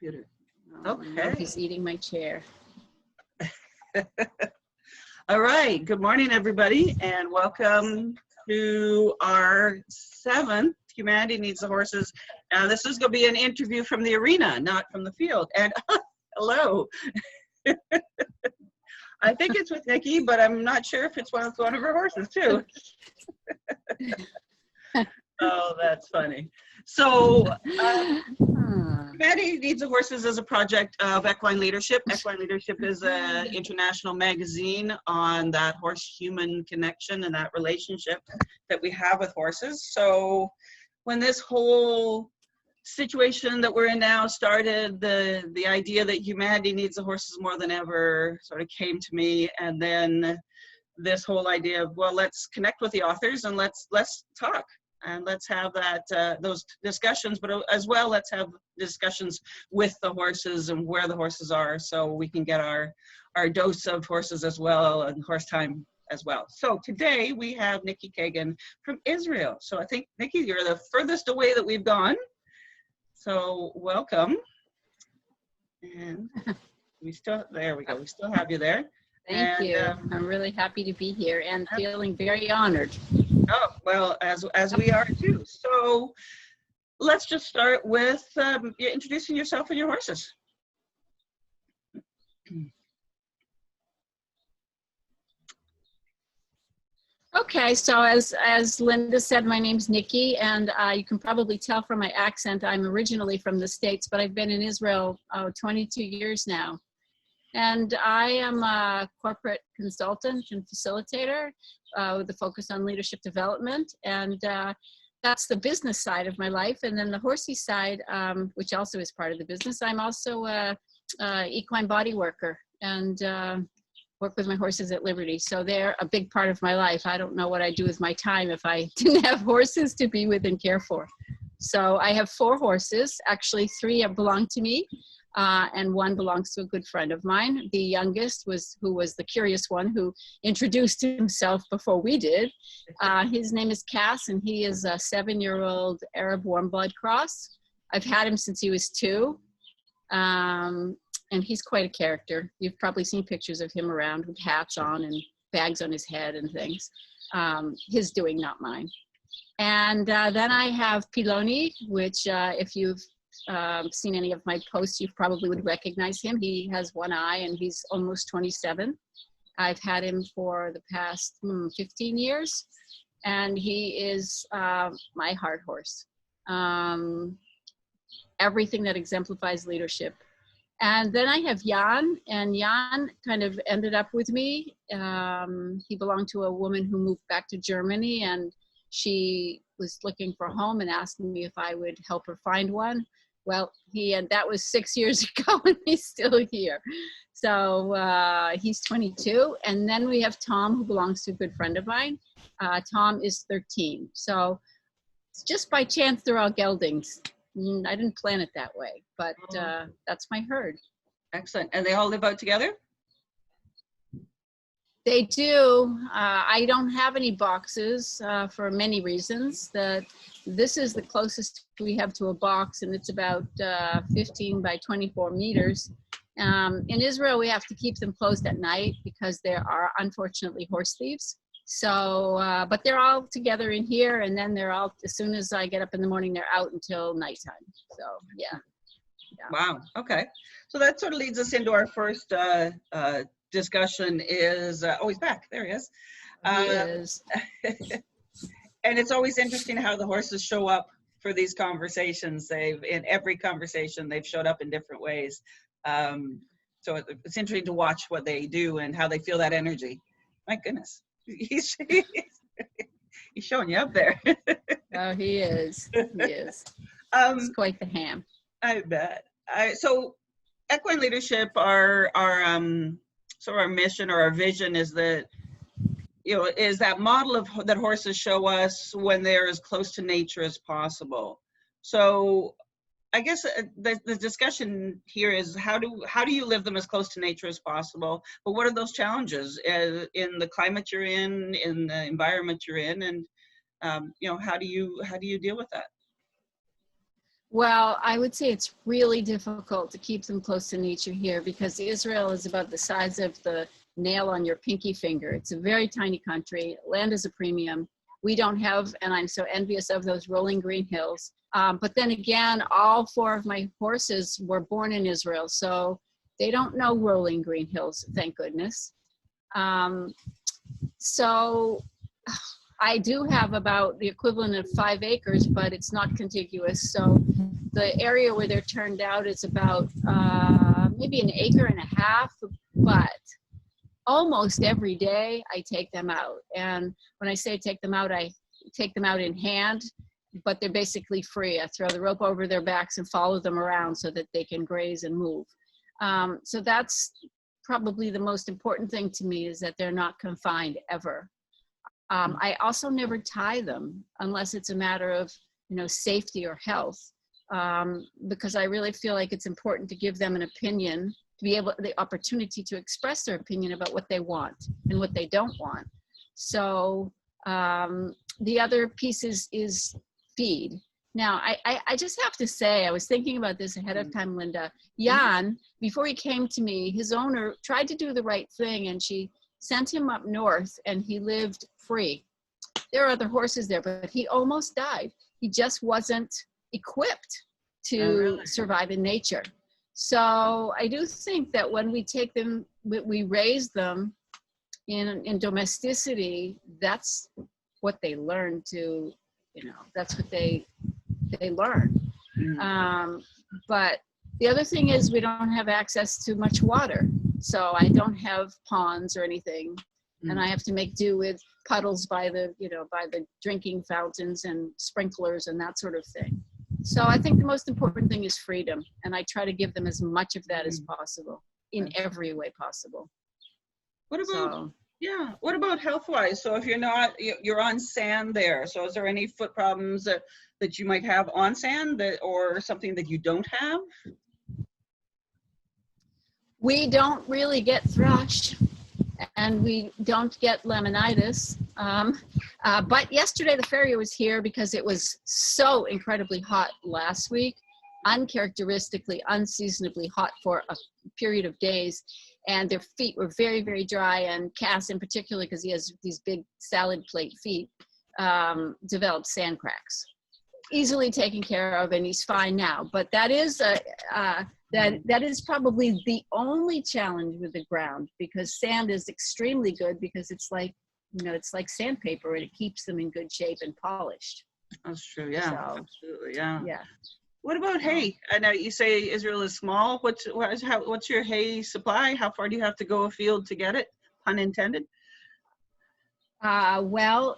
computer. Okay. He's eating my chair. All right. Good morning, everybody, and welcome to our 7th Humanity Needs the Horses. This is going to be an interview from the arena, not from the field. And hello. I think it's with Nikki, but I'm not sure if it's one of her horses too. Oh, that's funny. So, Humanity Needs the Horses is a project of Equine Leadership. Equine Leadership is an international magazine on that horse-human connection and that relationship that we have with horses. So, when this whole situation that we're in now started, the idea that humanity needs the horses more than ever sort of came to me, and then this whole idea of, well, let's connect with the authors and let's talk. And let's have that those discussions, but as well, let's have discussions with the horses and where the horses are, so we can get our dose of horses as well, and horse time as well. So today we have Nikki Kagan from Israel. So I think, Nikki, you're the furthest away that we've gone. So welcome. And there we go. We still have you there. Thank you. I'm really happy to be here and feeling very honored. Oh, well, as we are too. So let's just start with introducing yourself and your horses. Okay, so as Linda said, my name's Nikki, and you can probably tell from my accent, I'm originally from the States, but I've been in Israel 22 years now. And I am a corporate consultant and facilitator with a focus on leadership development. And that's the business side of my life. And then the horsey side, which also is part of the business, I'm also a equine body worker and work with my horses at Liberty. So they're a big part of my life. I don't know what I'd do with my time if I didn't have horses to be with and care for. So I have 4 horses. Actually, 3 belong to me. And 1 belongs to a good friend of mine. The youngest who was the curious one who introduced himself before we did. His name is Cass, and he is a 7-year-old Arab warm blood cross. I've had him since he was 2. And he's quite a character. You've probably seen pictures of him around with hats on and bags on his head and things. His doing, not mine. And then I have Bologna, which if you've seen any of my posts, you probably would recognize him. He has 1 eye and he's almost 27. I've had him for the past 15 years, and he is my heart horse. Everything that exemplifies leadership. And then I have Jan, and Jan kind of ended up with me. He belonged to a woman who moved back to Germany, and she was looking for a home and asked me if I would help her find one. Well, that was 6 years ago, and he's still here. So he's 22. And then we have Tom, who belongs to a good friend of mine. Tom is 13. So it's just by chance they're all geldings. I didn't plan it that way, but that's my herd. Excellent. And they all live out together? They do. I don't have any boxes for many reasons. This is the closest we have to a box, and it's about 15 by 24 meters. In Israel, we have to keep them closed at night because there are, unfortunately, horse thieves. So, but they're all together in here, and then they're all, as soon as I get up in the morning, they're out until nighttime. So, yeah. Wow. Okay. So that sort of leads us into our first discussion is, oh, he's back. There he is. He is. And it's always interesting how the horses show up for these conversations. In every conversation, they've showed up in different ways. So it's interesting to watch what they do and how they feel that energy. My goodness. He's showing you up there. Oh, he is. He is. It's quite the ham. I bet. So equine leadership, our mission or our vision is that, is that model of that horses show us when they're as close to nature as possible. So I guess the discussion here is how do you live them as close to nature as possible? But what are those challenges in the climate you're in the environment you're in, and how do you deal with that? Well, I would say it's really difficult to keep them close to nature here because Israel is about the size of the nail on your pinky finger. It's a very tiny country. Land is a premium. We don't have, and I'm so envious of those rolling green hills. But then again, all 4 of my horses were born in Israel, so they don't know rolling green hills, thank goodness. So I do have about the equivalent of 5 acres, but it's not contiguous. So the area where they're turned out is about maybe 1.5 acres, but almost every day I take them out. And when I say take them out, I take them out in hand, but they're basically free. I throw the rope over their backs and follow them around so that they can graze and move. So that's probably the most important thing to me, is that they're not confined ever. I also never tie them unless it's a matter of, safety or health, because I really feel like it's important to give them an opinion, to be able, the opportunity to express their opinion about what they want and what they don't want. So the other piece is feed. Now, I just have to say, I was thinking about this ahead of time, Linda. Jan, before he came to me, his owner tried to do the right thing, and she sent him up north, and he lived free. There are other horses there, but he almost died. He just wasn't equipped to survive in nature. So I do think that when we take them, we raise them in domesticity, that's what they learn to, that's what they learn. But the other thing is we don't have access to much water. So I don't have ponds or anything. And I have to make do with puddles by the drinking fountains and sprinklers and that sort of thing. So I think the most important thing is freedom. And I try to give them as much of that as possible in every way possible. What about, what about health-wise? So if you're on sand there, so is there any foot problems that you might have on sand or something that you don't have? We don't really get thrush, and we don't get laminitis. But yesterday the farrier was here because it was so incredibly hot last week, uncharacteristically, unseasonably hot for a period of days. And their feet were very, very dry, and Cass in particular, because he has these big salad plate feet, developed sand cracks. Easily taken care of, and he's fine now. But that is that is probably the only challenge with the ground, because sand is extremely good because it's like sandpaper, and it keeps them in good shape and polished. That's true. Yeah, so, absolutely. Yeah. Yeah. What about hay? I know you say Israel is small. What's your hay supply? How far do you have to go afield to get it? Pun intended. Well,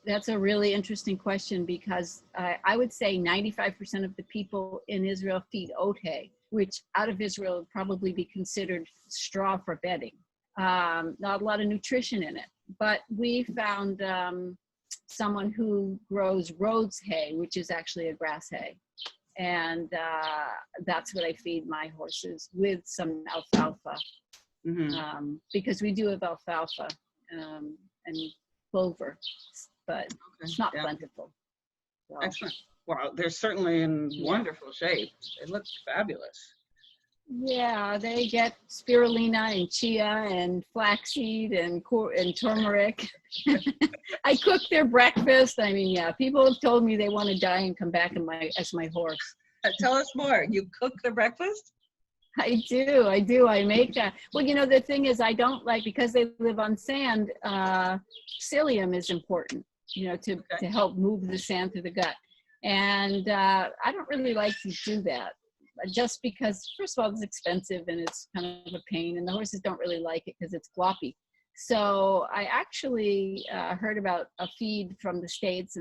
that's a really interesting question, because I would say 95% of the people in Israel feed oat hay, which out of Israel would probably be considered straw for bedding. Not a lot of nutrition in it, but we found someone who grows Rhodes hay, which is actually a grass hay. And that's what I feed my horses, with some alfalfa, because we do have alfalfa and clover, but it's not plentiful. So. Excellent. Wow, they're certainly in wonderful shape. They look fabulous. Yeah, they get spirulina and chia and flaxseed and turmeric. I cook their breakfast. I mean, people have told me they want to die and come back as my horse. Tell us more. You cook the breakfast? I do. I make that. Well, the thing is, I don't like, because they live on sand, psyllium is important, to help move the sand through the gut. And I don't really like to do that, just because, first of all, it's expensive and it's kind of a pain, and the horses don't really like it because it's gloppy. So I actually heard about a feed from the States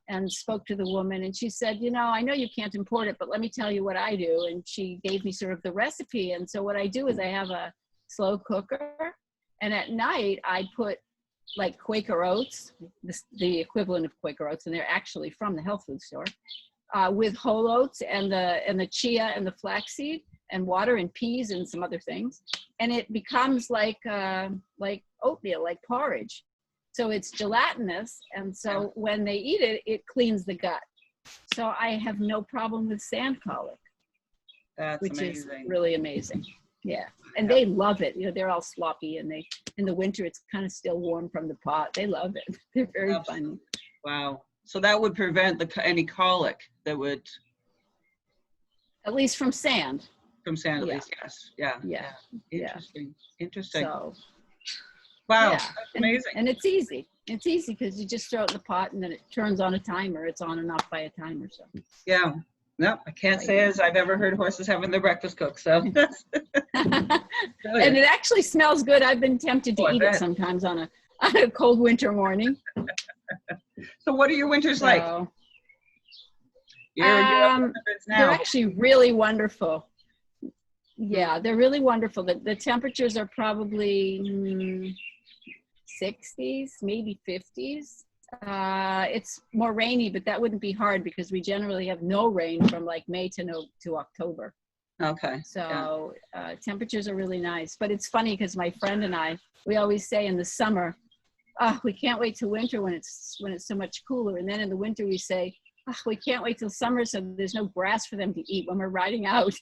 and spoke to the woman, and she said, I know you can't import it, but let me tell you what I do. And she gave me sort of the recipe. And so what I do is I have a slow cooker, and at night I put like Quaker oats, the equivalent of Quaker oats, and they're actually from the health food store, with whole oats and the chia and the flaxseed, and water and peas and some other things, and it becomes like oatmeal, like porridge. So it's gelatinous, and so when they eat it, it cleans the gut. so I have no problem with sand colic, That's which amazing. is really amazing. Yeah. And they love it. You know, they're all sloppy, and in the winter, it's kind of still warm from the pot. They love it. They're very funny. Wow. So that would prevent any colic that would. At least from sand. From sand, at Yeah. least, yes. Yeah. Yeah. Interesting. Interesting. So, Wow. yeah. That's amazing. And it's easy. It's easy because you just throw it in the pot and then it turns on a timer. It's on and off by a timer. So. Yeah. No, I can't say as I've ever heard horses having their breakfast cooked. So. And it actually smells good. I've been tempted to eat it sometimes on a cold winter morning. So what are your winters like? You're they're actually really wonderful. Yeah, they're really wonderful. The temperatures are probably 60s, maybe 50s. It's more rainy, but that wouldn't be hard because we generally have no rain from like May to October. Okay. So temperatures are really nice. But it's funny because my friend and I, we always say in the summer, we can't wait till winter when it's so much cooler. And then in the winter we say, we can't wait till summer so there's no grass for them to eat when we're riding out.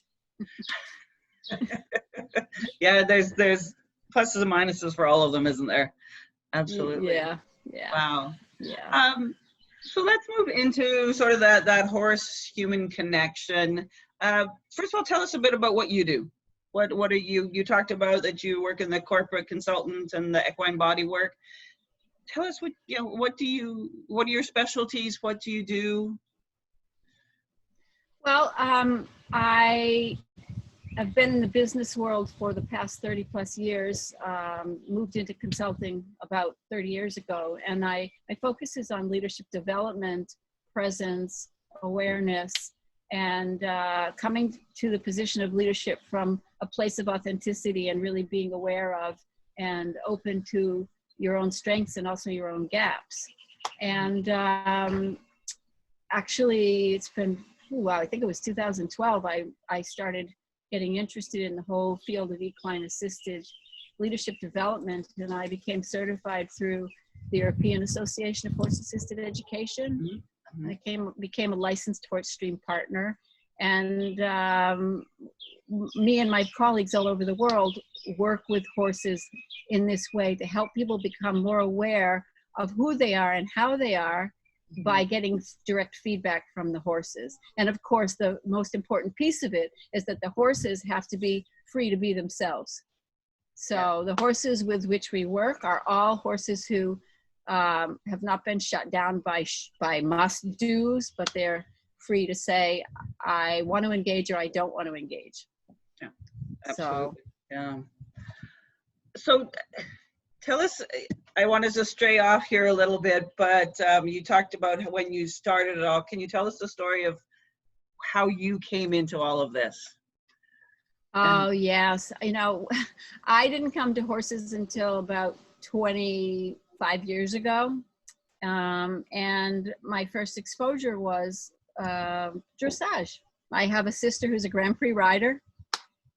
Yeah, there's pluses and minuses for all of them, isn't there? Absolutely. Yeah. Wow. Yeah. So let's move into sort of that horse-human connection. First of all, tell us a bit about what you do. What are you talked about that you work in the corporate consultant and the equine body work. Tell us what are your specialties? What do you do? Well, I have been in the business world for the past 30 plus years, moved into consulting about 30 years ago, and my focus is on leadership development, presence, awareness, and coming to the position of leadership from a place of authenticity and really being aware of and open to your own strengths and also your own gaps. And actually, it's been, I think it was 2012, I started getting interested in the whole field of equine assisted leadership development, and I became certified through the European Association of Horse Assisted Education. Mm-hmm. I became a licensed horse stream partner, and me and my colleagues all over the world work with horses in this way to help people become more aware of who they are and how they are by getting direct feedback from the horses. And of course, the most important piece of it is that the horses have to be free to be themselves. So the horses with which we work are all horses who have not been shut down by must-dos, but they're free to say, I want to engage or I don't want to engage. Yeah, absolutely. So tell us, I want to just stray off here a little bit, but you talked about when you started it all. Can you tell us the story of how you came into all of this? Oh, yes. I didn't come to horses until about 25 years ago. And my first exposure was dressage. I have a sister who's a Grand Prix rider.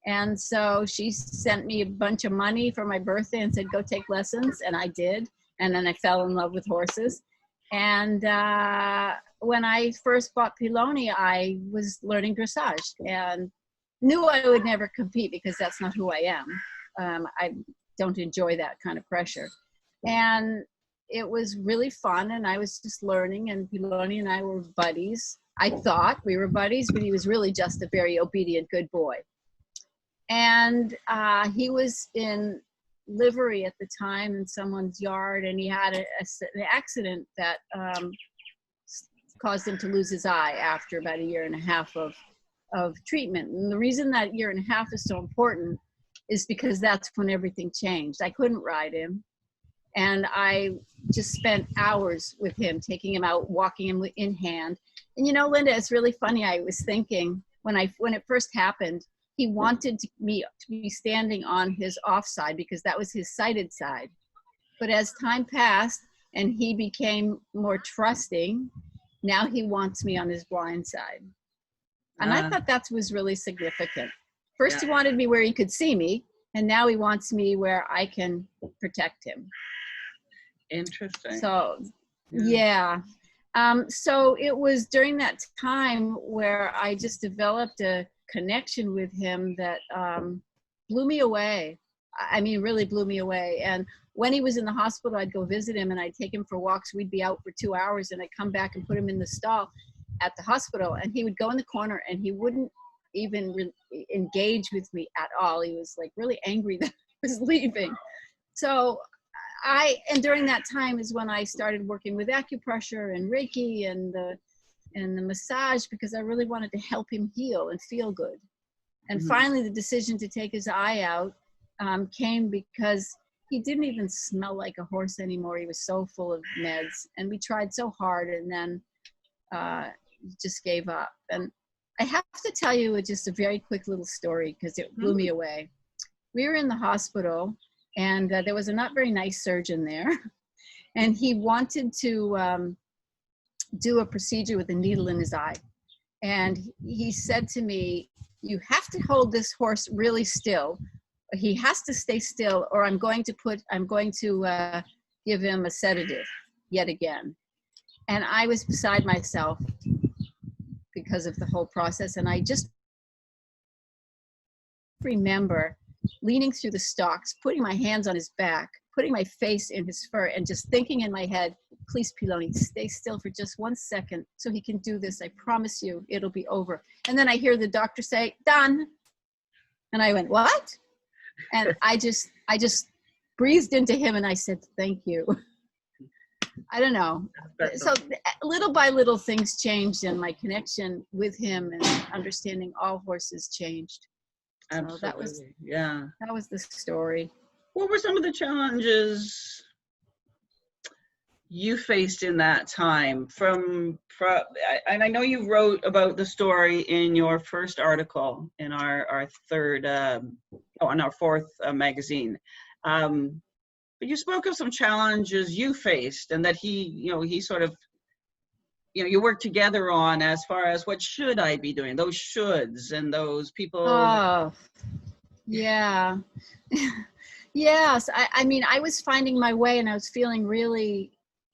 And so she sent me a bunch of money for my birthday and said, go take lessons. And I did. And then I fell in love with horses. And when I first bought Bologna, I was learning dressage and knew I would never compete because that's not who I am. I don't enjoy that kind of pressure. And it was really fun. And I was just learning, and Bologna and I were buddies. I thought we were buddies, but he was really just a very obedient, good boy. And he was in livery at the time in someone's yard, and he had an accident that caused him to lose his eye after about 1.5 years of treatment. And the reason that 1.5 years is so important is because that's when everything changed. I couldn't ride him, and I just spent hours with him, taking him out, walking him in hand. And Linda, it's really funny. I was thinking when it first happened, he wanted me to be standing on his off side because that was his sighted side. But as time passed and he became more trusting, now he wants me on his blind side. And I thought that was really significant. First, he wanted me where he could see me, and now he wants me where I can protect him. Interesting. So, yeah. So it was during that time where I just developed a connection with him that blew me away. I mean, really blew me away. And when he was in the hospital, I'd go visit him and I'd take him for walks. We'd be out for 2 hours and I'd come back and put him in the stall at the hospital. And he would go in the corner and he wouldn't even engage with me at all. He was like really angry that I was leaving. So and during that time is when I started working with acupressure and Reiki and the massage, because I really wanted to help him heal and feel good. And finally, the decision to take his eye out came because he didn't even smell like a horse anymore. He was so full of meds, and we tried so hard, and then just gave up. And I have to tell you just a very quick little story because it blew me away. We were in the hospital, and there was a not very nice surgeon there, and he wanted to do a procedure with a needle in his eye. And he said to me, "You have to hold this horse really still. He has to stay still, or I'm going to give him a sedative yet again." And I was beside myself because of the whole process. And I just remember leaning through the stalks, putting my hands on his back, putting my face in his fur, and just thinking in my head, "Please, Piloni, stay still for just 1 second so he can do this. I promise you it'll be over." And then I hear the doctor say, "Done." And I went, "What?" And I just breathed into him and I said, "Thank you." I don't know. So little by little things changed, and my connection with him and understanding all horses changed. Absolutely. So that was the story. What were some of the challenges you faced in that time? And I know you wrote about the story in your first article in our fourth magazine. But you spoke of some challenges you faced, and that he sort of, you worked together on as far as what should I be doing, those shoulds and those people. Oh, yeah. Yes. I mean, I was finding my way and I was feeling really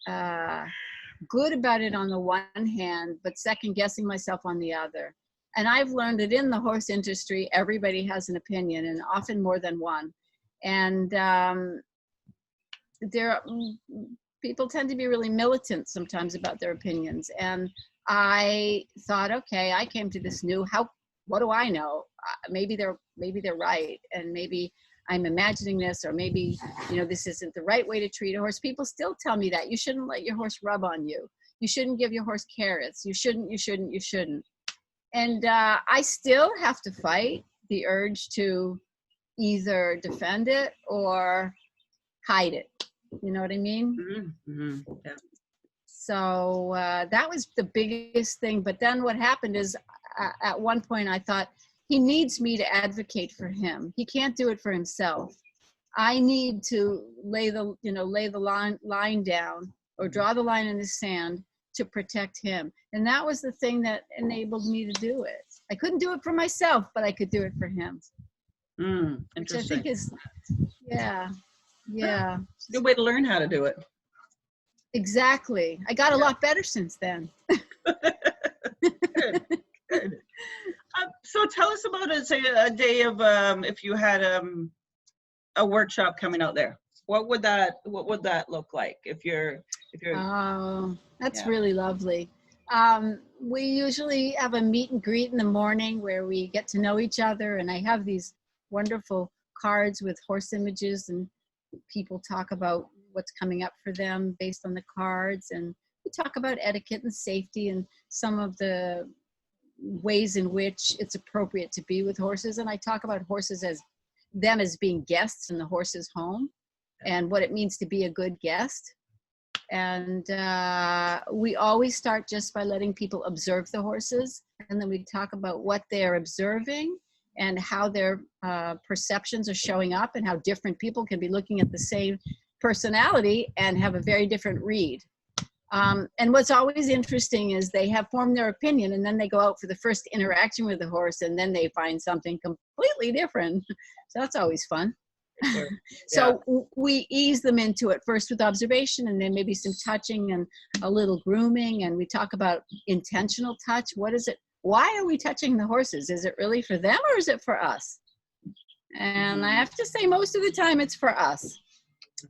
good about it on the one hand, but second guessing myself on the other. And I've learned that in the horse industry, everybody has an opinion, and often more than one. And people tend to be really militant sometimes about their opinions. And I thought, okay, I came to this what do I know? Maybe they're right. And maybe I'm imagining this, or maybe, this isn't the right way to treat a horse. People still tell me that you shouldn't let your horse rub on you. You shouldn't give your horse carrots. You shouldn't. And I still have to fight the urge to either defend it or hide it. You know what I mean? Mm-hmm. Yeah. So that was the biggest thing. But then what happened is at one point I thought, he needs me to advocate for him. He can't do it for himself. I need to lay the line down, or draw the line in the sand to protect him. And that was the thing that enabled me to do it. I couldn't do it for myself, but I could do it for him. Interesting. Which I think is, yeah. Good way to learn how to do it. Exactly. I got a lot better since then. Good. So tell us about a day of if you had a workshop coming out there. What would that look like if you're Oh, that's really lovely. We usually have a meet and greet in the morning where we get to know each other, and I have these wonderful cards with horse images, and people talk about what's coming up for them based on the cards, and we talk about etiquette and safety and some of the ways in which it's appropriate to be with horses. And I talk about horses as being guests in the horse's home, and what it means to be a good guest. And we always start just by letting people observe the horses, and then we talk about what they're observing and how their perceptions are showing up, and how different people can be looking at the same personality and have a very different read. And what's always interesting is they have formed their opinion, and then they go out for the first interaction with the horse, and then they find something completely different. So that's always fun. Sure. So we ease them into it first with observation, and then maybe some touching and a little grooming. And we talk about intentional touch. What is it? Why are we touching the horses? Is it really for them or is it for us? And I have to say, most of the time it's for us.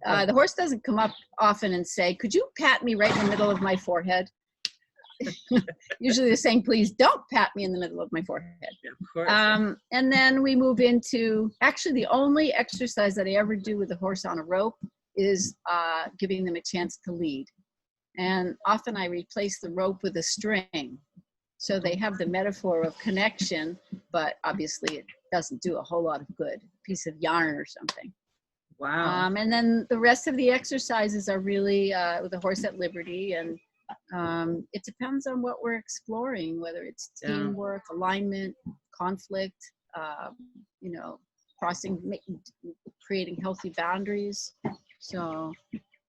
The horse doesn't come up often and say, could you pat me right in the middle of my forehead? Usually they're saying, please don't pat me in the middle of my forehead. Yeah, of course. And then we move into, actually the only exercise that I ever do with a horse on a rope is giving them a chance to lead. And often I replace the rope with a string. So they have the metaphor of connection, but obviously it doesn't do a whole lot of good. A piece of yarn or something. Wow. And then the rest of the exercises are really with the horse at liberty, and it depends on what we're exploring, whether it's teamwork, alignment, conflict, you know, creating healthy boundaries. So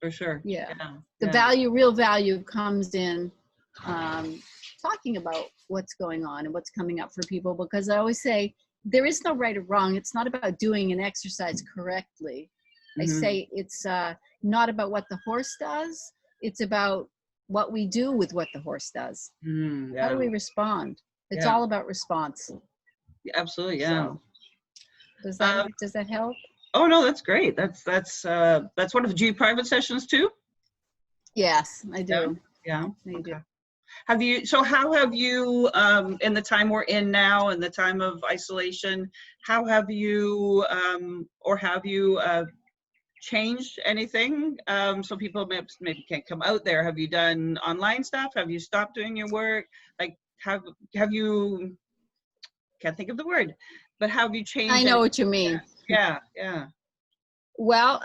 For sure. yeah. The value, real value comes in talking about what's going on and what's coming up for people, because I always say there is no right or wrong. It's not about doing an exercise correctly. I say it's not about what the horse does. It's about what we do with what the horse does. How do we respond? It's all about response. Absolutely. Yeah. So, does that help? Oh no, that's great. That's one of the private sessions too? Yes, I do. Yeah. I do. How have you, in the time we're in now, in the time of isolation, how have you, changed anything? So people maybe can't come out there. Have you done online stuff? Have you stopped doing your work? Like, have you, can't think of the word, but have you changed? I know what you mean. Yeah. Well,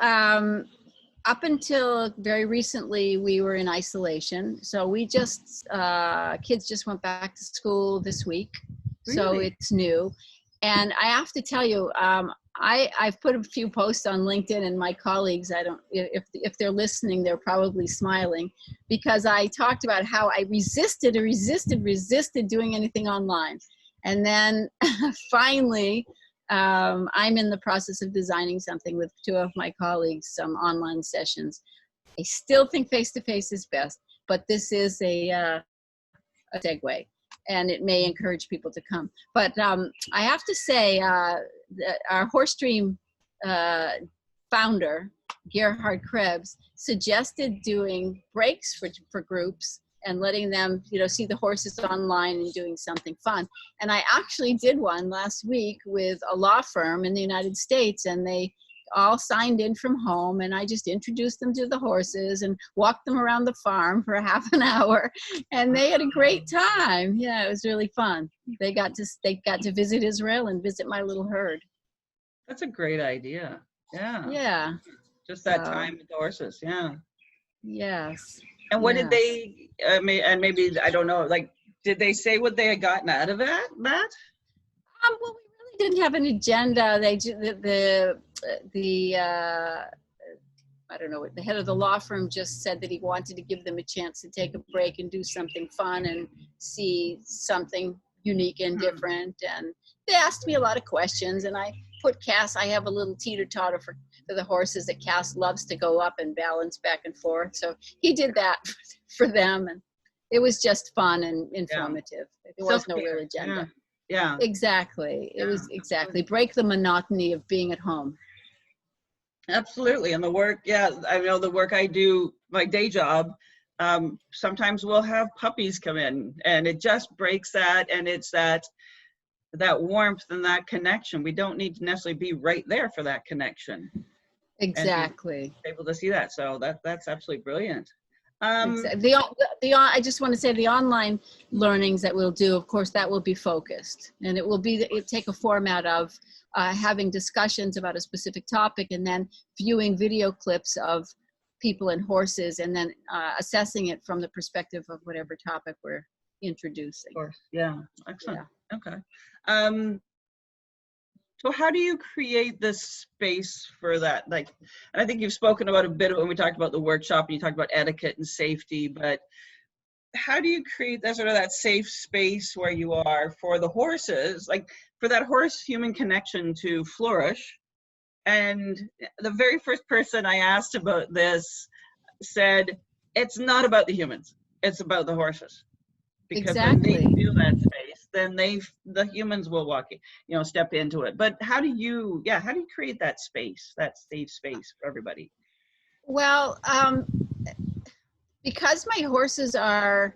up until very recently, we were in isolation. So we just, kids just went back to school this week. Really? So it's new. And I have to tell you, I've put a few posts on LinkedIn, and my colleagues, if they're listening, they're probably smiling, because I talked about how I resisted doing anything online. And then finally, I'm in the process of designing something with two of my colleagues, some online sessions. I still think face-to-face is best, but this is a segue, and it may encourage people to come. But I have to say, our Horse Dream founder, Gerhard Krebs, suggested doing breaks for groups and letting them, you know, see the horses online and doing something fun. And I actually did one last week with a law firm in the United States, and they all signed in from home, and I just introduced them to the horses and walked them around the farm for half an hour, and they had a great time. Yeah, it was really fun. They got to visit Israel and visit my little herd. That's a great idea. Yeah. Yeah. Just that time with the horses. Yeah. Yes. And what did they, and maybe, I don't know, like, did they say what they had gotten out of that? Well, we really didn't have an agenda. They I don't know, the head of the law firm just said that he wanted to give them a chance to take a break and do something fun and see something unique and different. And they asked me a lot of questions, and I put Cass, I have a little teeter-totter for the horses that Cass loves to go up and balance back and forth. So he did that for them, and it was just fun and informative. There was no real agenda. Yeah. Exactly. It was exactly break the monotony of being at home. Absolutely. And the work, I know the work I do, my day job, sometimes we'll have puppies come in, and it just breaks that, and it's that warmth and that connection. We don't need to necessarily be right there for that connection. Exactly. Able to see that. So that's absolutely brilliant. I just want to say the online learnings that we'll do, of course, that will be focused, and it'll take a format of having discussions about a specific topic, and then viewing video clips of people and horses, and then assessing it from the perspective of whatever topic we're introducing. Of course. Yeah. Excellent. Yeah. Okay. So how do you create this space for that? Like, and I think you've spoken about a bit when we talked about the workshop, and you talked about etiquette and safety, but how do you create that sort of that safe space where you are for the horses, like for that horse human connection to flourish, And the very first person I asked about this said, it's not about the humans, it's about the horses. Because when they Exactly. feel that space, then the humans will walk, step into it. But how do you create that space, that safe space for everybody? Well, because my horses are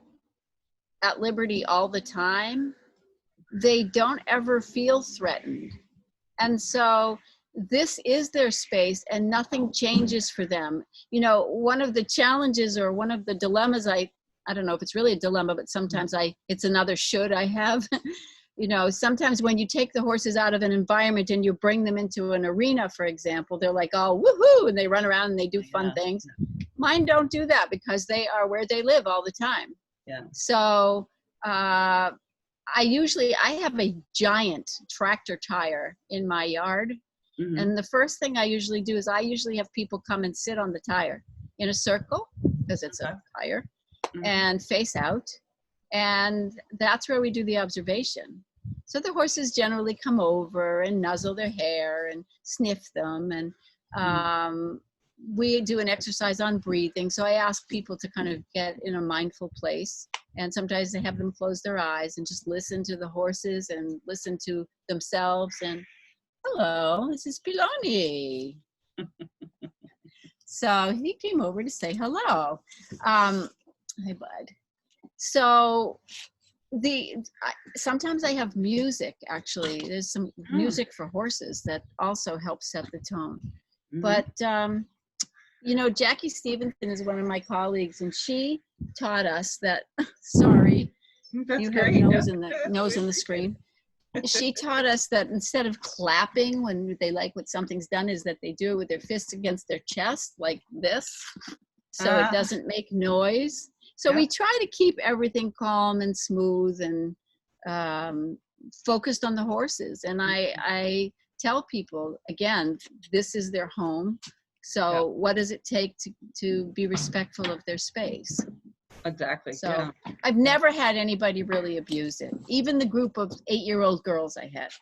at liberty all the time, they don't ever feel threatened. And so this is their space and nothing changes for them. You know, one of the challenges or one of the dilemmas, I don't know if it's really a dilemma, but sometimes it's another should I have. You know, sometimes when you take the horses out of an environment and you bring them into an arena, for example, they're like, oh, woohoo, and they run around and they do fun things. Mine don't do that because they are where they live all the time. Yeah. So I have a giant tractor tire in my yard. Mm-hmm. And the first thing I usually do is I usually have people come and sit on the tire in a circle, because it's a tire, and face out. And that's where we do the observation. So the horses generally come over and nuzzle their hair and sniff them. And we do an exercise on breathing. So I ask people to kind of get in a mindful place. And sometimes I have them close their eyes and just listen to the horses and listen to themselves. And hello, this is Bologna. So he came over to say hello. Hi, bud. So sometimes I have music, actually. There's some music for horses that also helps set the tone. Mm-hmm. But, you know, Jackie Stevenson is one of my colleagues, and she taught us that, sorry, that's you great. have nose in the screen. She taught us that instead of clapping when they like what something's done, is that they do it with their fists against their chest like this, so it doesn't make noise. So we try to keep everything calm and smooth and focused on the horses. And I tell people, again, this is their home. So what does it take to be respectful of their space? Exactly. So I've never had anybody really abuse it. Even the group of 8-year-old girls I had.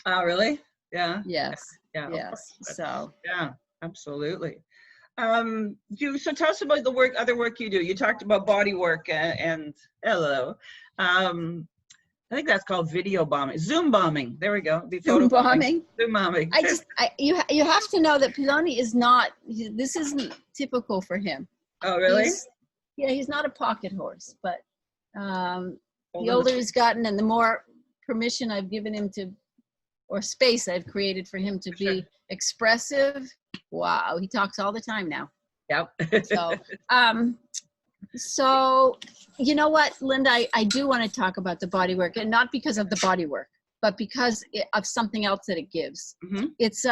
Oh, really? Yeah. Yes. Yeah. Yes. So. Yeah, absolutely. So tell us about the other work you do. You talked about body work and hello. I think that's called video bombing, Zoom bombing. There we go. Zoom bombing. Zoom bombing. You have to know that Bologna is not. This isn't typical for him. Oh, really? He's not a pocket horse, but the older he's gotten and the more permission I've given him or space I've created for him to be expressive. Wow, he talks all the time now. Yep. So you know what, Linda, I do want to talk about the body work, and not because of the body work, but because of something else that it gives. Mm-hmm. It's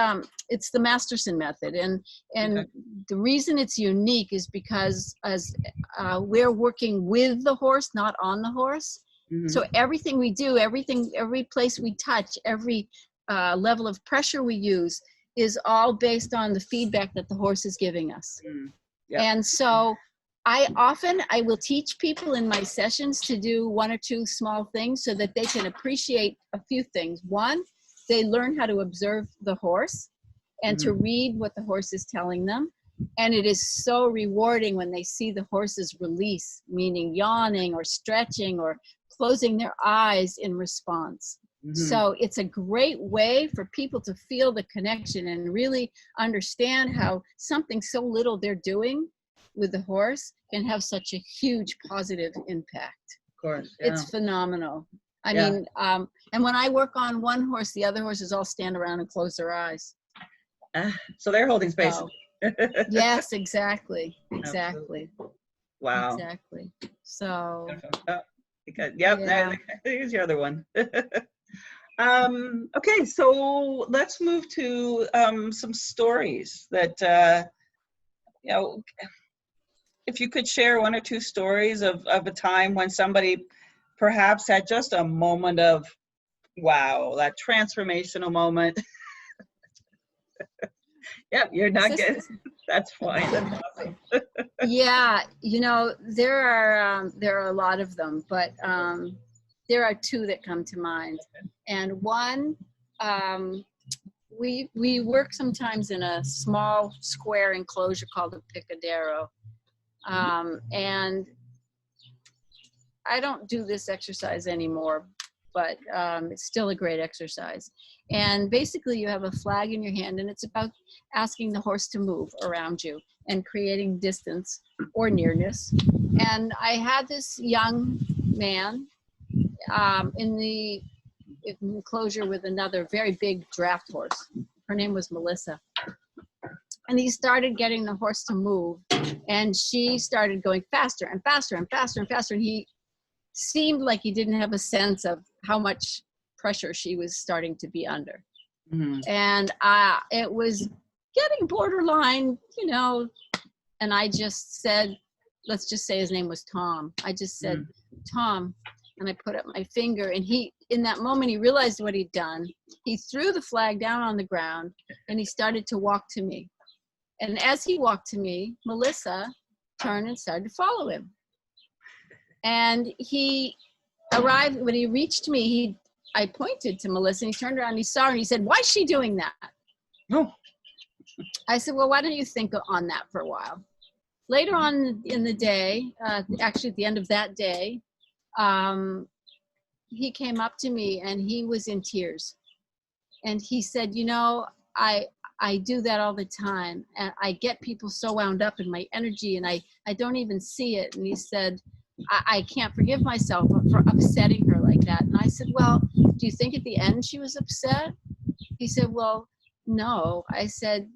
the Masterson method, and the reason it's unique is because as we're working with the horse, not on the horse. Mm-hmm. So everything we do, every place we touch, every level of pressure we use is all based on the feedback that the horse is giving us. Mm. Yep. And so I will teach people in my sessions to do one or two small things so that they can appreciate a few things. One, they learn how to observe the horse and to read what the horse is telling them. And it is so rewarding when they see the horses release, meaning yawning or stretching or closing their eyes in response. Mm-hmm. So it's a great way for people to feel the connection and really understand how something so little they're doing with the horse can have such a huge positive impact. Of course. Yeah. It's phenomenal. I mean, and when I work on one horse, the other horses all stand around and close their eyes. So they're holding space. So, yes, Exactly. Wow. Exactly. So. There's your other one. Okay, so let's move to some stories that, if you could share one or two stories of a time when somebody perhaps had just a moment of, wow, that transformational moment. Yeah, you're not getting, that's fine. That's awesome. Yeah, there are a lot of them, but there are two that come to mind. And one we work sometimes in a small square enclosure called a picadero. And I don't do this exercise anymore, but it's still a great exercise. And basically you have a flag in your hand, and it's about asking the horse to move around you and creating distance or nearness. And I had this young man in the enclosure with another very big draft horse. Her name was Melissa. And he started getting the horse to move, and she started going faster and faster and faster and faster. And he seemed like he didn't have a sense of how much pressure she was starting to be under. Mm-hmm. And it was getting borderline, you know, and I just said, let's just say his name was Tom. I just said, Tom, and I put up my finger, and he, in that moment, he realized what he'd done. He threw the flag down on the ground, and he started to walk to me. And as he walked to me, Melissa turned and started to follow him. And he arrived, when he reached me, I pointed to Melissa, and he turned around and he saw her, and he said, why is she doing that? No. I said, well, why don't you think on that for a while? Later on in the day, actually at the end of that day, he came up to me and he was in tears. And he said, you know, I do that all the time, and I get people so wound up in my energy, and I don't even see it. And he said, I can't forgive myself for upsetting her like that. And I said, well, do you think at the end she was upset? He said, well, no. I said,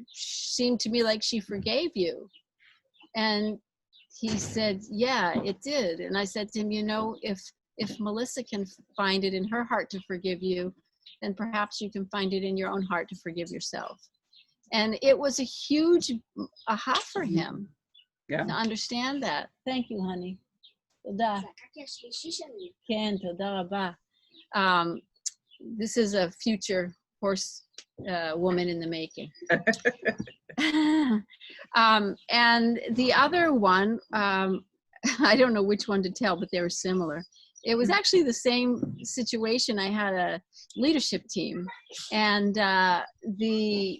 seemed to me like she forgave you. And he said, yeah, it did. And I said to him, you know, if Melissa can find it in her heart to forgive you, then perhaps you can find it in your own heart to forgive yourself. And it was a huge aha for him. Yeah. To understand that. Thank you, honey. Toda. Ken, toda raba. This is a future horse woman in the making. And the other one, I don't know which one to tell, but they were similar. It was actually the same situation. I had a leadership team, and the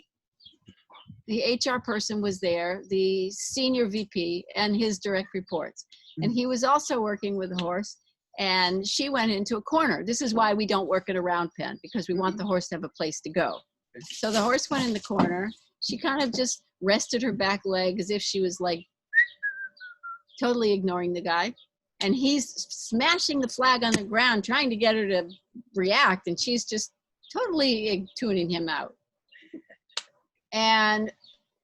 HR person was there, the senior VP, and his direct reports. And he was also working with the horse, and she went into a corner. This is why we don't work at a round pen, because we want the horse to have a place to go. So the horse went in the corner. She kind of just rested her back leg as if she was like totally ignoring the guy. And he's smashing the flag on the ground, trying to get her to react, and she's just totally tuning him out. And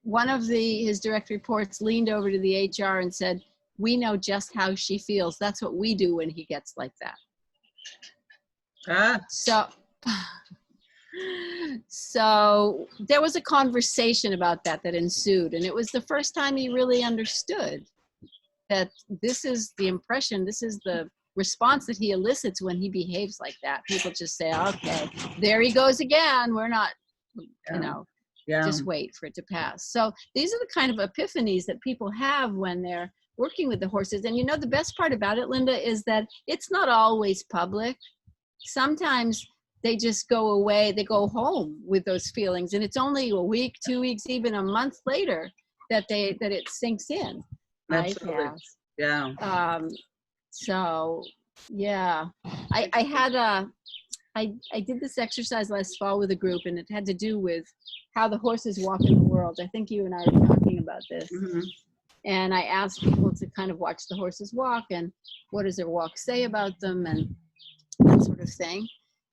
one of his direct reports leaned over to the HR and said, we know just how she feels. That's what we do when he gets like that. So there was a conversation about that ensued. And it was the first time he really understood that this is the impression, this is the response that he elicits when he behaves like that. People just say, okay, there he goes again. We're not, you know, just wait for it to pass. So these are the kind of epiphanies that people have when they're working with the horses. And you know, the best part about it, Linda, is that it's not always public. Sometimes they just go away, they go home with those feelings. And it's only a week, 2 weeks, even a month later that it sinks in. Absolutely. Right? Yeah. So yeah, I did this exercise last fall with a group, and it had to do with how the horses walk in the world. I think you and I were talking about this. Mm-hmm. And I asked people to kind of watch the horses walk, and what does their walk say about them, and that sort of thing.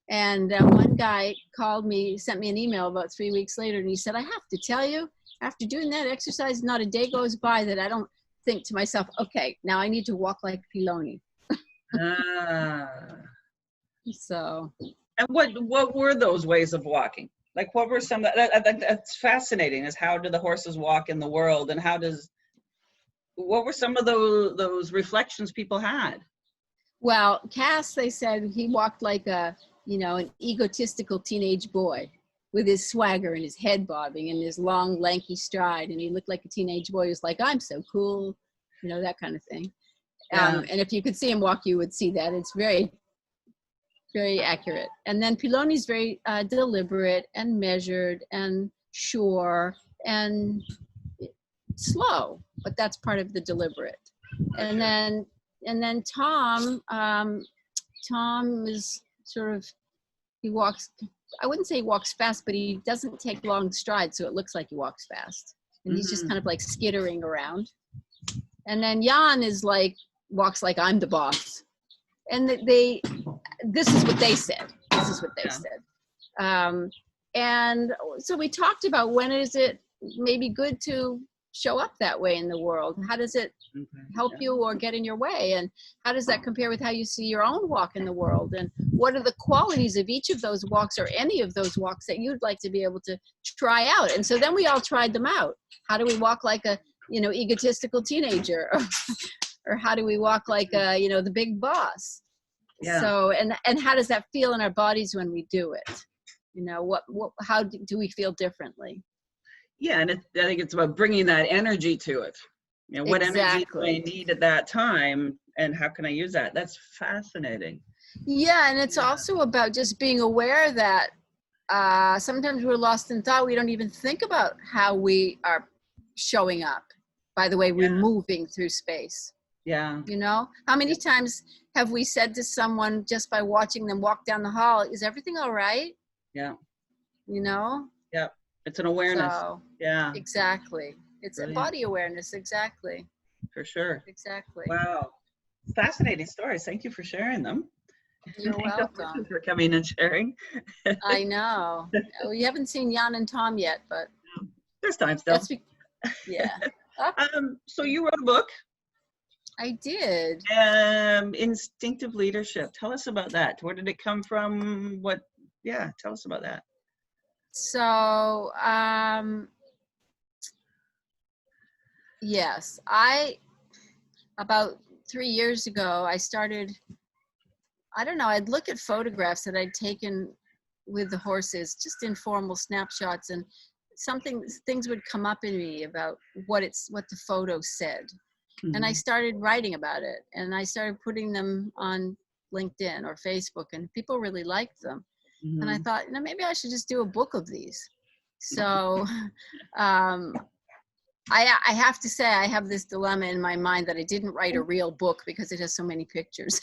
And one guy called me, sent me an email about 3 weeks later, and he said, I have to tell you, after doing that exercise, not a day goes by that I don't think to myself, okay, now I need to walk like Bologna. So. And what were those ways of walking? Like, what were some that's fascinating, is how do the horses walk in the world, and what were some of those reflections people had? Well, Cass, they said he walked like an egotistical teenage boy with his swagger and his head bobbing and his long, lanky stride. And he looked like a teenage boy who's like, I'm so cool, that kind of thing. Yeah. And if you could see him walk, you would see that. It's very very accurate. And then Piloni's very deliberate and measured and sure and slow, but that's part of the deliberate. And then Tom, Tom is sort of, he walks, I wouldn't say he walks fast, but he doesn't take long strides, so it looks like he walks fast. And he's just kind of like skittering around. And then Jan is like, walks like I'm the boss. And this is what they said. This is what they said. And so we talked about, when is it maybe good to show up that way in the world? How does it help you or get in your way? And how does that compare with how you see your own walk in the world? And what are the qualities of each of those walks, or any of those walks, that you'd like to be able to try out? And so then we all tried them out. How do we walk like a, egotistical teenager? Or how do we walk like a, the big boss? Yeah. So, and how does that feel in our bodies when we do it? How do we feel differently? Yeah, and I think it's about bringing that energy to it. What energy do I need at that time, and how can I use that? That's fascinating. Yeah, and it's also about just being aware that sometimes we're lost in thought. We don't even think about how we are showing up by the way we're moving through space. Yeah. How many times have we said to someone just by watching them walk down the hall, is everything all right? Yeah. Yeah. It's an awareness. So, yeah. Exactly. It's a body awareness. Exactly. For sure. Exactly. Wow. Fascinating stories. Thank you for sharing them. You're welcome. For coming and sharing. I know. We haven't seen Jan and Tom yet, but there's time still. Yeah. So you wrote a book. I did. Instinctive leadership. Tell us about that. Where did it come from? Tell us about that. So, yes, about 3 years ago, I started, I'd look at photographs that I'd taken with the horses, just informal snapshots, and things would come up in me about what the photo said. Mm-hmm. And I started writing about it, and I started putting them on LinkedIn or Facebook, and people really liked them. Mm-hmm. And I thought, maybe I should just do a book of these. So I have to say, I have this dilemma in my mind that I didn't write a real book because it has so many pictures.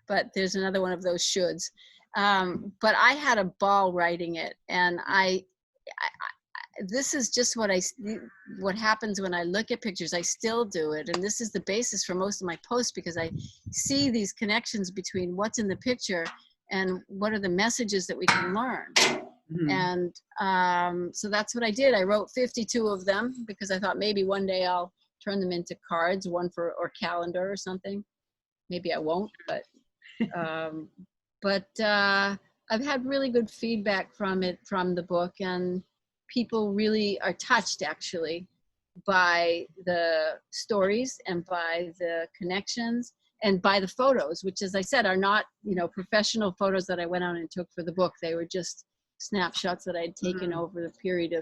but there's another one of those shoulds. But I had a ball writing it, and this is just what happens when I look at pictures. I still do it, and this is the basis for most of my posts, because I see these connections between what's in the picture and what are the messages that we can learn. Mm-hmm. And so that's what I did. I wrote 52 of them because I thought maybe one day I'll turn them into cards, or calendar or something. Maybe I won't, but I've had really good feedback from the book, and people really are touched, actually, by the stories and by the connections and by the photos, which, as I said, are not, professional photos that I went out and took for the book. They were just snapshots that I'd taken over the period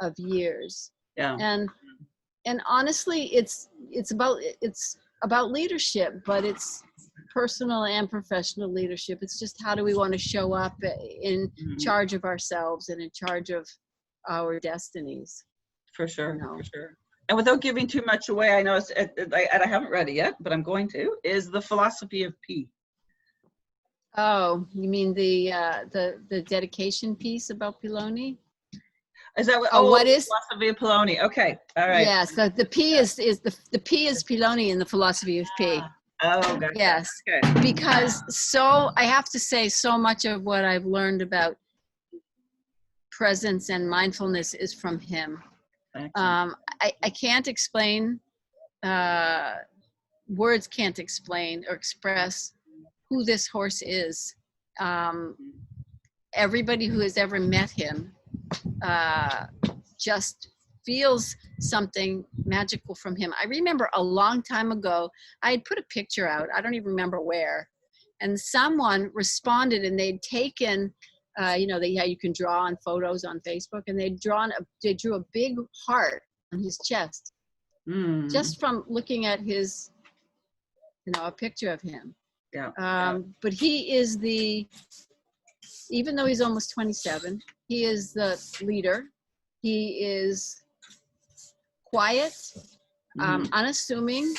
of years. Yeah. And honestly, it's about leadership, but it's personal and professional leadership. It's just, how do we want to show up in charge of ourselves and in charge of our destinies? For sure. For sure. And without giving too much away, I know I haven't read it yet, but I'm going to, is The Philosophy of P. Oh, you mean the dedication piece about Bologna? Is that what? What is Philosophy of Bologna? Okay, all right. Yes, the P is the P is Bologna in the Philosophy of P. Oh, gotcha. Yes, okay. Because I have to say, so much of what I've learned about presence and mindfulness is from him. I can't explain, words can't explain or express who this horse is. Everybody who has ever met him just feels something magical from him. I remember a long time ago, I had put a picture out, I don't even remember where, and someone responded, and they'd taken, you can draw on photos on Facebook, and they drew a big heart on his chest, just from looking at his, a picture of him. Yeah. But he is even though he's almost 27, he is the leader. He is quiet, unassuming,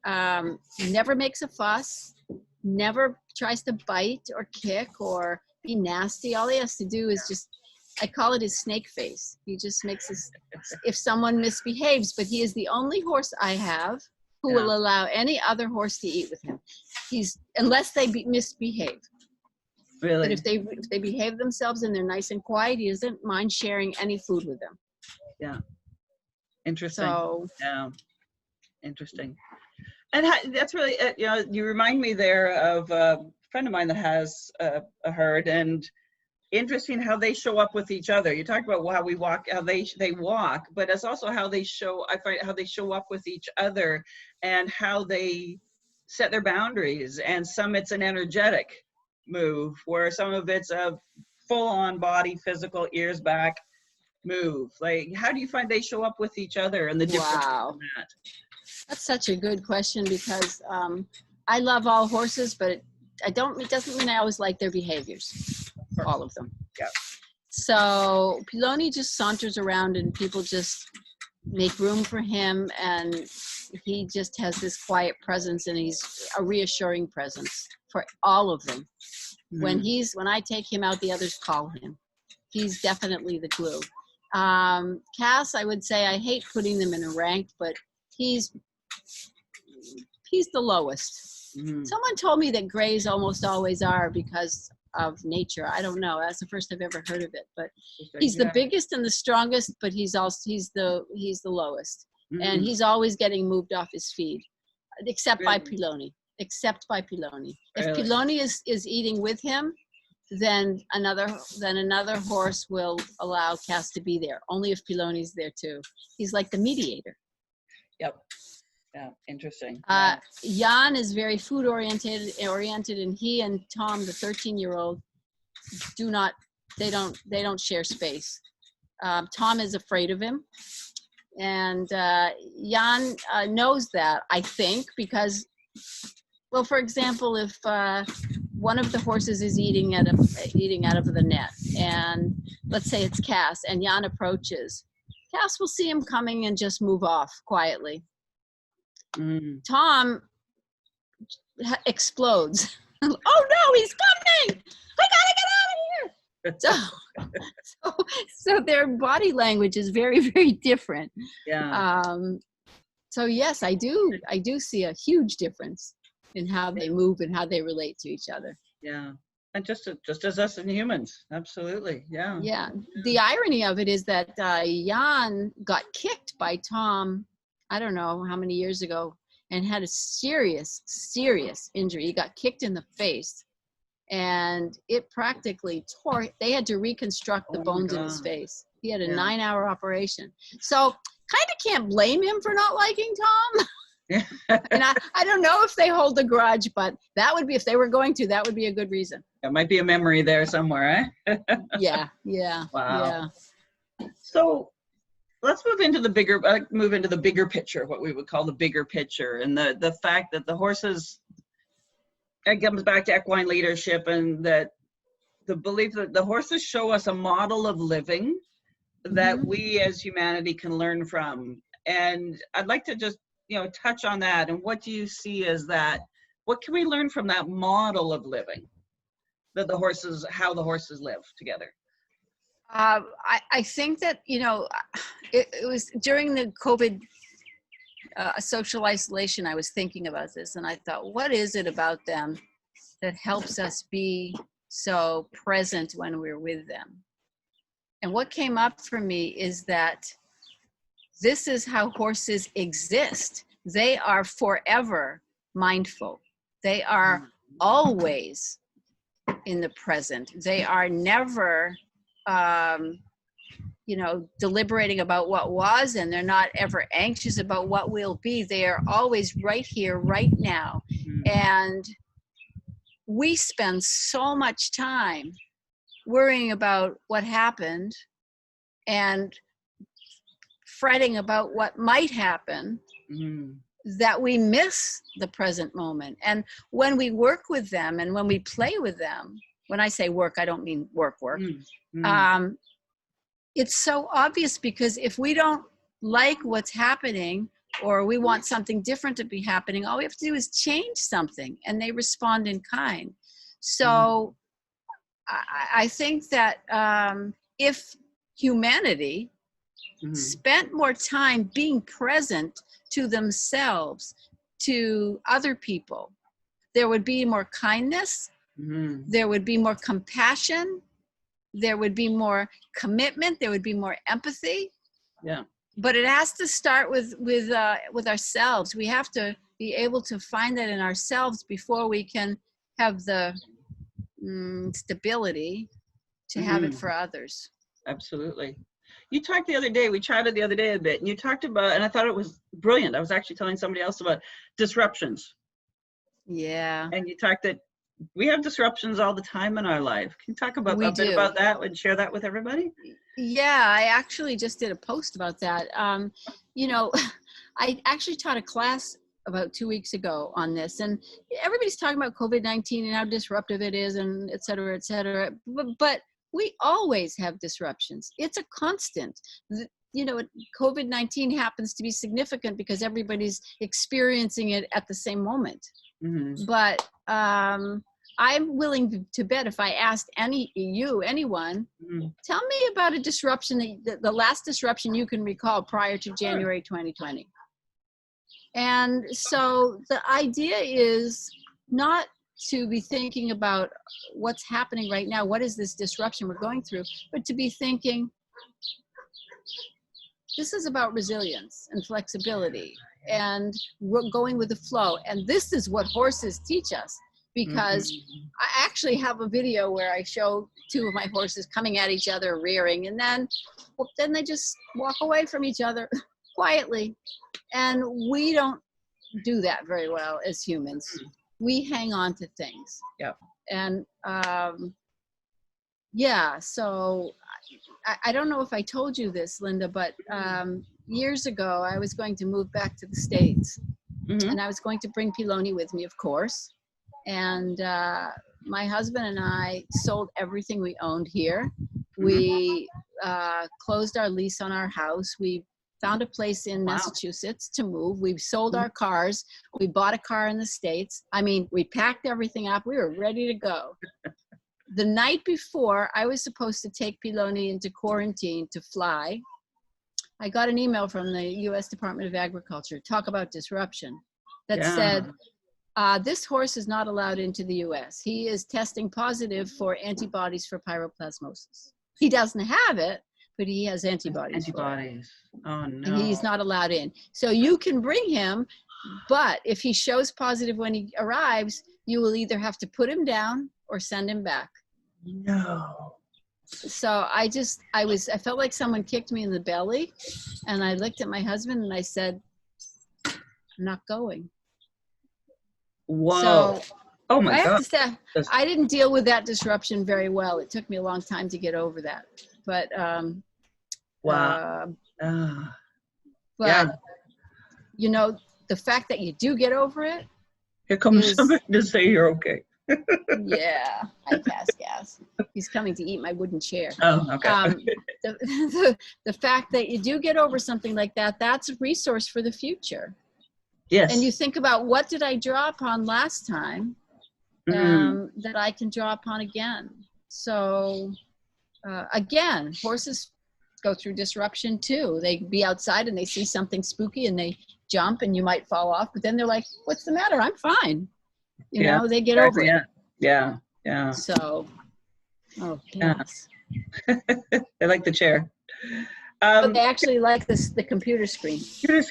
never makes a fuss, never tries to bite or kick or be nasty. All he has to do is just, I call it his snake face. He just makes this, if someone misbehaves, but he is the only horse I have who will allow any other horse to eat with him. Unless they misbehave. Really? But if they behave themselves and they're nice and quiet, he doesn't mind sharing any food with them. Yeah. Interesting. So, yeah. Interesting. And that's really, you remind me there of a friend of mine that has a herd, and interesting how they show up with each other. You talk about how we walk, how they walk, but it's also how they I find how they show up with each other and how they set their boundaries. And some it's an energetic move, where some of it's a full-on body, physical, ears back move. Like, how do you find they show up with each other and the difference in that? That's such a good question, because I love all horses, but it doesn't mean I always like their behaviors, all of them. Yeah. So Bologna just saunters around and people just make room for him, and he just has this quiet presence, and he's a reassuring presence for all of them. When I take him out, the others call him. He's definitely the glue. Cass, I would say, I hate putting them in a rank, but he's the lowest. Someone told me that grays almost always are because of nature. I don't know. That's the first I've ever heard of it. But he's the biggest and the strongest, but he's the lowest. And he's always getting moved off his feed, except by Bologna. If Bologna is eating with him, then another horse will allow Cass to be there. Only if Bologna's there too. He's like the mediator. Yep. Yeah, interesting. Jan is very food oriented, and he and Tom, the 13-year-old, they don't share space. Tom is afraid of him, and Jan knows that, I think, because, well, for example, if one of the horses is eating out of the net, and let's say it's Cass, and Jan approaches, Cass will see him coming and just move off quietly. Tom explodes. Oh no, he's coming! I gotta get out of here! So their body language is very, very different. Yeah. So yes, I do see a huge difference in how they move and how they relate to each other. Yeah. And just as us and humans, absolutely. Yeah. Yeah. The irony of it is that Jan got kicked by Tom, I don't know how many years ago, and had a serious, serious injury. He got kicked in the face, and it practically tore. They had to reconstruct the bones in his face. He had a 9-hour operation. So kind of can't blame him for not liking Tom. And I don't know if they hold a grudge, but that would be, if they were going to, that would be a good reason. There might be a memory there somewhere, eh? Yeah. Wow. Yeah. So let's move into the bigger picture, what we would call the bigger picture, and the fact that the horses, it comes back to equine leadership, and that the belief that the horses show us a model of living that we as humanity can learn from. And I'd like to just touch on that. And what do you see as that? What can we learn from that model of living that how the horses live together? I think that, it was during the COVID social isolation, I was thinking about this, and I thought, what is it about them that helps us be so present when we're with them? And what came up for me is that this is how horses exist. They are forever mindful. They are always in the present. They are never deliberating about what was, and they're not ever anxious about what will be. They are always right here, right now. And we spend so much time worrying about what happened and fretting about what might happen, that we miss the present moment. And when we work with them and when we play with them, when I say work, I don't mean work. It's so obvious, because if we don't like what's happening, or we want something different to be happening, all we have to do is change something and they respond in kind. So I think that if humanity spent more time being present to themselves, to other people, there would be more kindness, there would be more compassion, there would be more commitment, there would be more empathy. Yeah. But it has to start with ourselves. We have to be able to find that in ourselves before we can have the stability to have it for others. Absolutely. You talked the other day, we chatted the other day a bit, and you talked about, and I thought it was brilliant. I was actually telling somebody else about disruptions. Yeah. And you talked that we have disruptions all the time in our life. Can you talk about a bit about that and share that with everybody? Yeah, I actually just did a post about that. You know, I actually taught a class about 2 weeks ago on this, and everybody's talking about COVID-19 and how disruptive it is, and et cetera, et cetera. But we always have disruptions. It's a constant. You know, COVID-19 happens to be significant because everybody's experiencing it at the same moment. But I'm willing to bet if I asked anyone, tell me about a disruption, the last disruption you can recall prior to January 2020. And so the idea is not to be thinking about what's happening right now, what is this disruption we're going through, but to be thinking, this is about resilience and flexibility and going with the flow. And this is what horses teach us, because I actually have a video where I show two of my horses coming at each other, rearing, and then they just walk away from each other quietly. And we don't do that very well as humans. We hang on to things. Yeah. And yeah, so I don't know if I told you this, Linda, but years ago, I was going to move back to the States. And I was going to bring Bologna with me, of course. And my husband and I sold everything we owned here. We closed our lease on our house. We found a place in Massachusetts to move. We sold our cars. We bought a car in the States. I mean, we packed everything up. We were ready to go. The night before I was supposed to take Bologna into quarantine to fly, I got an email from the U.S. Department of Agriculture, talk about disruption, that said, this horse is not allowed into the U.S. He is testing positive for antibodies for pyroplasmosis. He doesn't have it, but he has antibodies. Oh, no. And he's not allowed in. So you can bring him, but if he shows positive when he arrives, you will either have to put him down or send him back. No. So I felt like someone kicked me in the belly, and I looked at my husband and I said, I'm not going. Whoa. So oh my I have God. to say, I didn't deal with that disruption very well. It took me a long time to get over that. But you know, the fact that you do get over it. Here comes somebody to say you're okay. Yeah, I pass gas. He's coming to eat my wooden chair. Oh, okay. The fact that you do get over something like that, that's a resource for the future. Yes. And you think about, what did I draw upon last time that I can draw upon again? So again, horses go through disruption too. They be outside and they see something spooky and they jump and you might fall off, but then they're like, what's the matter? I'm fine. You know, they get over it. Yeah. So, yes. They like the chair. But they actually like the computer screen. They're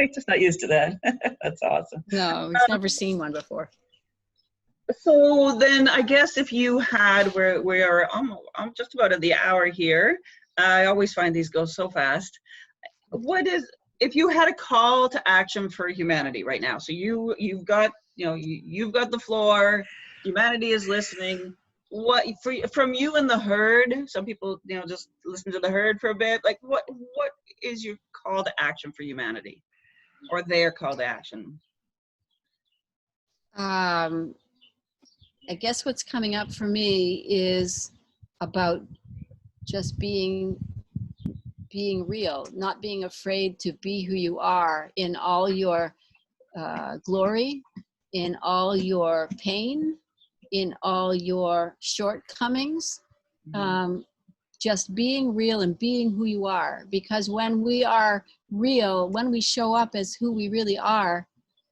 just not used to that. That's awesome. No, he's never seen one before. So then I guess if you had, we're I'm just about at the hour here. I always find these go so fast. If you had a call to action for humanity right now, so you've got the floor, humanity is listening. What from you and the herd? Some people, just listen to the herd for a bit. Like, what is your call to action for humanity? or their call to action? I guess what's coming up for me is about just being real, not being afraid to be who you are in all your glory, in all your pain, in all your shortcomings. Just being real and being who you are. Because when we are real, when we show up as who we really are,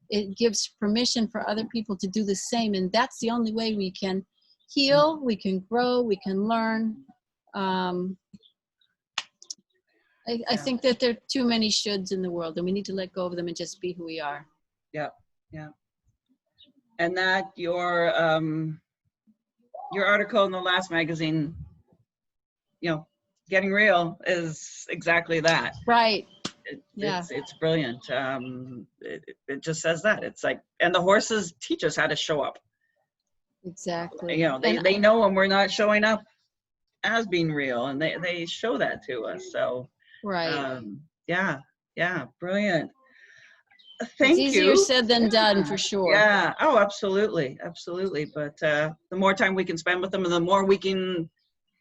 it gives permission for other people to do the same. And that's the only way we can heal, we can grow, we can learn. I think that there are too many shoulds in the world, and we need to let go of them and just be who we are. Yeah, yeah. And that your article in the last magazine, you know, getting real is exactly that. Right. Yeah. It's brilliant. It just says that. It's like, and the horses teach us how to show up. Exactly. You know, they know when we're not showing up as being real, and they show that to us. So right. Yeah, brilliant. Thank you. It's easier said than done, for sure. Yeah. Oh, absolutely. But the more time we can spend with them, and the more we can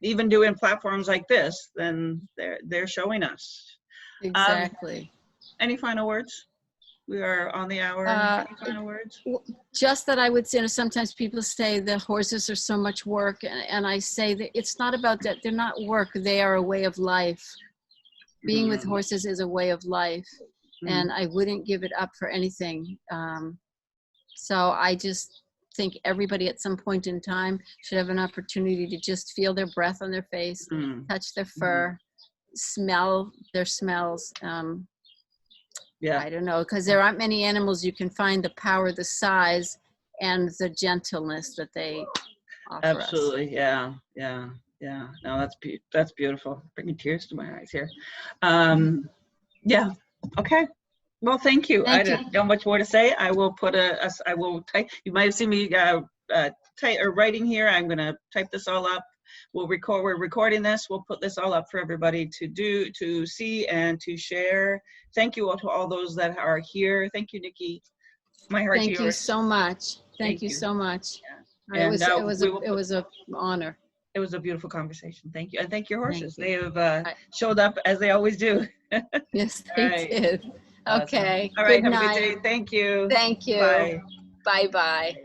even do in platforms like this, then they're showing us. Exactly. Any final words? We are on the hour. Any final words? Just that I would say, sometimes people say the horses are so much work, and I say that it's not about that. They're not work. They are a way of life. Being with horses is a way of life, and I wouldn't give it up for anything. So I just think everybody at some point in time should have an opportunity to just feel their breath on their face, touch their fur, smell their smells. I don't know, because there aren't many animals you can find the power, the size, and the gentleness that they offer Absolutely. us. Yeah. No, that's beautiful. Bringing tears to my eyes here. Yeah. Okay. Well, thank you. I don't know much more to say. I will put I will type. You might have seen me writing here. I'm going to type this all up. We're recording this. We'll put this all up for everybody to see and to share. Thank you all to all those that are here. Thank you, Nikki. My heart to yours. Thank you so much. Thank you so much. Yeah. It was an honor. It was a beautiful conversation. Thank you. And thank your horses. They have showed up as they always do. Yes, they did. Awesome. Okay. All right. Good Have night. a good day. Thank you. Thank you. Bye. Bye-bye.